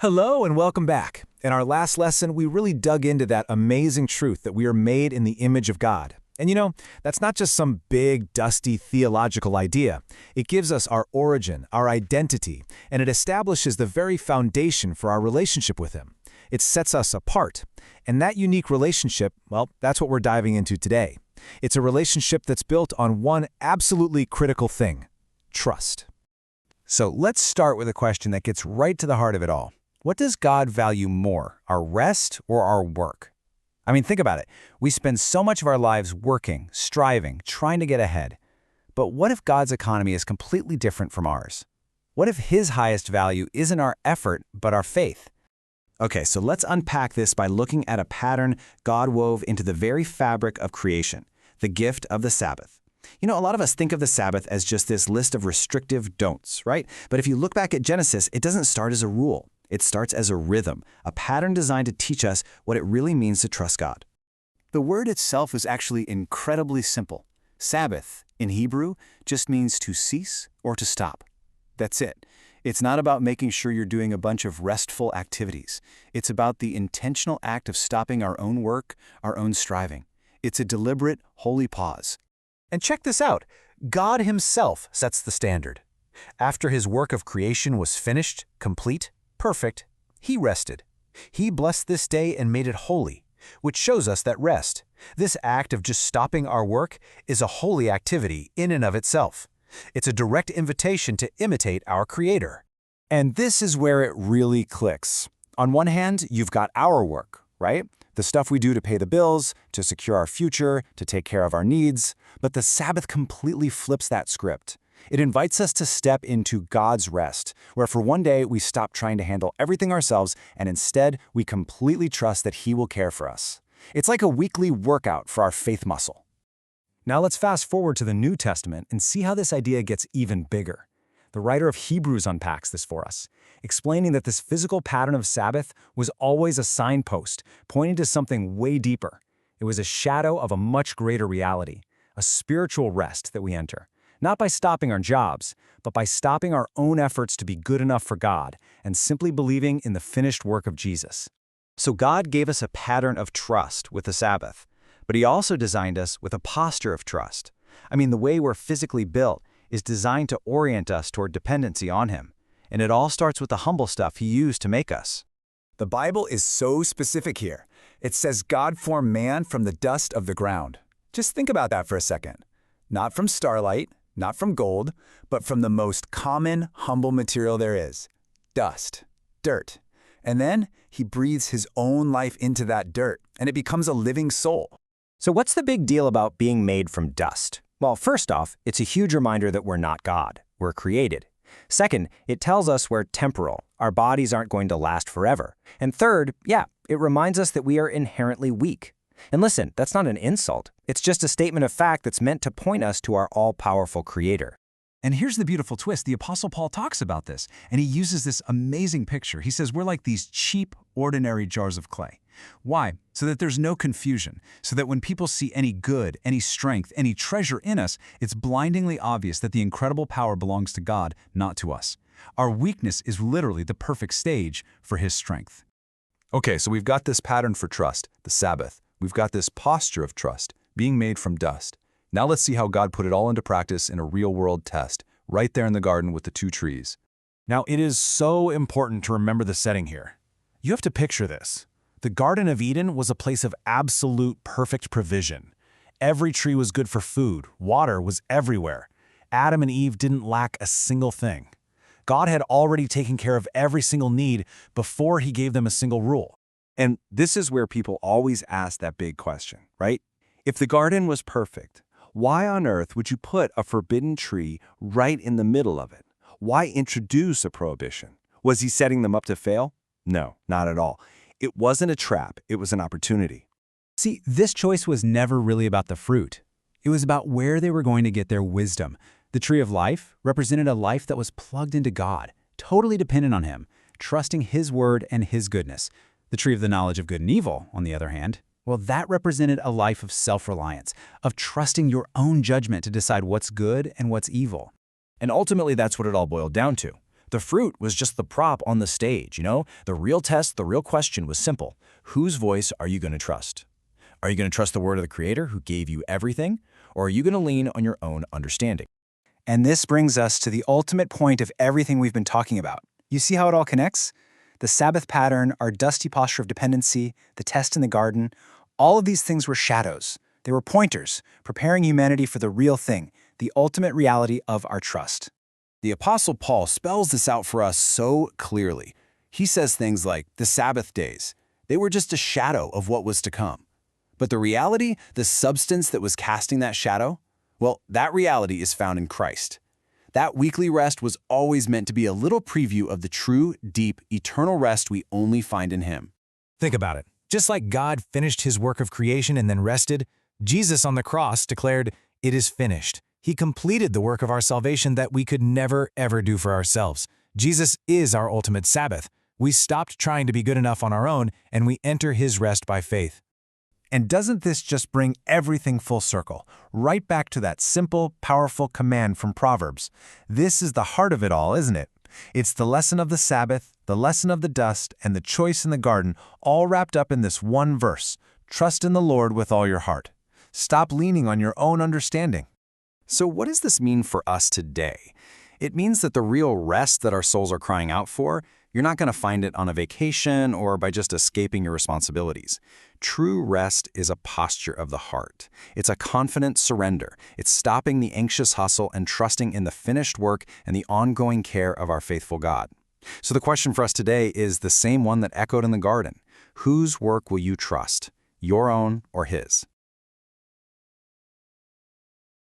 Hello and welcome back. In our last lesson, we really dug into that amazing truth that we are made in the image of God. And that's not just some big, dusty theological idea. It gives us our origin, our identity, and it establishes the very foundation for our relationship with Him. It sets us apart. And that unique relationship, well, that's what we're diving into today. It's a relationship that's built on one absolutely critical thing: trust. So let's start with a question that gets right to the heart of it all. What does God value more, our rest or our work? I mean, think about it. We spend so much of our lives working, striving, trying to get ahead. But what if God's economy is completely different from ours? What if His highest value isn't our effort, but our faith? Okay, so let's unpack this by looking at a pattern God wove into the very fabric of creation, the gift of the Sabbath. A lot of us think of the Sabbath as just this list of restrictive don'ts, right? But if you look back at Genesis, it doesn't start as a rule. It starts as a rhythm, a pattern designed to teach us what it really means to trust God. The word itself is actually incredibly simple. Sabbath, in Hebrew, just means to cease or to stop. That's it. It's not about making sure you're doing a bunch of restful activities. It's about the intentional act of stopping our own work, our own striving. It's a deliberate, holy pause. And check this out. God Himself sets the standard. After His work of creation was finished, complete, perfect, He rested. He blessed this day and made it holy, which shows us that rest, this act of just stopping our work, is a holy activity in and of itself. It's a direct invitation to imitate our Creator. And this is where it really clicks. On one hand, you've got our work, right? The stuff we do to pay the bills, to secure our future, to take care of our needs. But the Sabbath completely flips that script. It invites us to step into God's rest, where for one day we stop trying to handle everything ourselves and instead we completely trust that He will care for us. It's like a weekly workout for our faith muscle. Now let's fast forward to the New Testament and see how this idea gets even bigger. The writer of Hebrews unpacks this for us, explaining that this physical pattern of Sabbath was always a signpost, pointing to something way deeper. It was a shadow of a much greater reality, a spiritual rest that we enter. Not by stopping our jobs, but by stopping our own efforts to be good enough for God and simply believing in the finished work of Jesus. So God gave us a pattern of trust with the Sabbath, but He also designed us with a posture of trust. The way we're physically built is designed to orient us toward dependency on Him, and it all starts with the humble stuff He used to make us. The Bible is so specific here. It says God formed man from the dust of the ground. Just think about that for a second. Not from starlight, not from gold, but from the most common, humble material there is: dust, dirt. And then He breathes His own life into that dirt, and it becomes a living soul. So what's the big deal about being made from dust? Well, first off, it's a huge reminder that we're not God. We're created. Second, it tells us we're temporal. Our bodies aren't going to last forever. And third, it reminds us that we are inherently weak. And listen, that's not an insult. It's just a statement of fact that's meant to point us to our all-powerful Creator. And here's the beautiful twist. The Apostle Paul talks about this, and he uses this amazing picture. He says we're like these cheap, ordinary jars of clay. Why? So that there's no confusion, so that when people see any good, any strength, any treasure in us, it's blindingly obvious that the incredible power belongs to God, not to us. Our weakness is literally the perfect stage for His strength. Okay, so we've got this pattern for trust, the Sabbath. We've got this posture of trust, being made from dust. Now let's see how God put it all into practice in a real-world test, right there in the garden with the 2 trees. Now, it is so important to remember the setting here. You have to picture this. The Garden of Eden was a place of absolute perfect provision. Every tree was good for food. Water was everywhere. Adam and Eve didn't lack a single thing. God had already taken care of every single need before He gave them a single rule. And this is where people always ask that big question, right? If the garden was perfect, why on earth would you put a forbidden tree right in the middle of it? Why introduce a prohibition? Was He setting them up to fail? No, not at all. It wasn't a trap, it was an opportunity. See, this choice was never really about the fruit. It was about where they were going to get their wisdom. The tree of life represented a life that was plugged into God, totally dependent on Him, trusting His word and His goodness. The tree of the knowledge of good and evil, on the other hand, well, that represented a life of self-reliance, of trusting your own judgment to decide what's good and what's evil. And ultimately, that's what it all boiled down to. The fruit was just the prop on the stage, The real test, the real question was simple. Whose voice are you going to trust? Are you going to trust the word of the Creator who gave you everything? Or are you going to lean on your own understanding? And this brings us to the ultimate point of everything we've been talking about. You see how it all connects? The Sabbath pattern, our dusty posture of dependency, the test in the garden, all of these things were shadows. They were pointers, preparing humanity for the real thing, the ultimate reality of our trust. The Apostle Paul spells this out for us so clearly. He says things like, the Sabbath days, they were just a shadow of what was to come. But the reality, the substance that was casting that shadow, well, that reality is found in Christ. That weekly rest was always meant to be a little preview of the true, deep, eternal rest we only find in Him. Think about it. Just like God finished His work of creation and then rested, Jesus on the cross declared, "It is finished." He completed the work of our salvation that we could never, ever do for ourselves. Jesus is our ultimate Sabbath. We stopped trying to be good enough on our own, and we enter His rest by faith. And doesn't this just bring everything full circle, right back to that simple, powerful command from Proverbs? This is the heart of it all, isn't it? It's the lesson of the Sabbath, the lesson of the dust, and the choice in the garden, all wrapped up in this one verse. Trust in the Lord with all your heart. Stop leaning on your own understanding. So what does this mean for us today? It means that the real rest that our souls are crying out for, you're not going to find it on a vacation or by just escaping your responsibilities. True rest is a posture of the heart. It's a confident surrender. It's stopping the anxious hustle and trusting in the finished work and the ongoing care of our faithful God. So the question for us today is the same one that echoed in the garden. Whose work will you trust? Your own or His?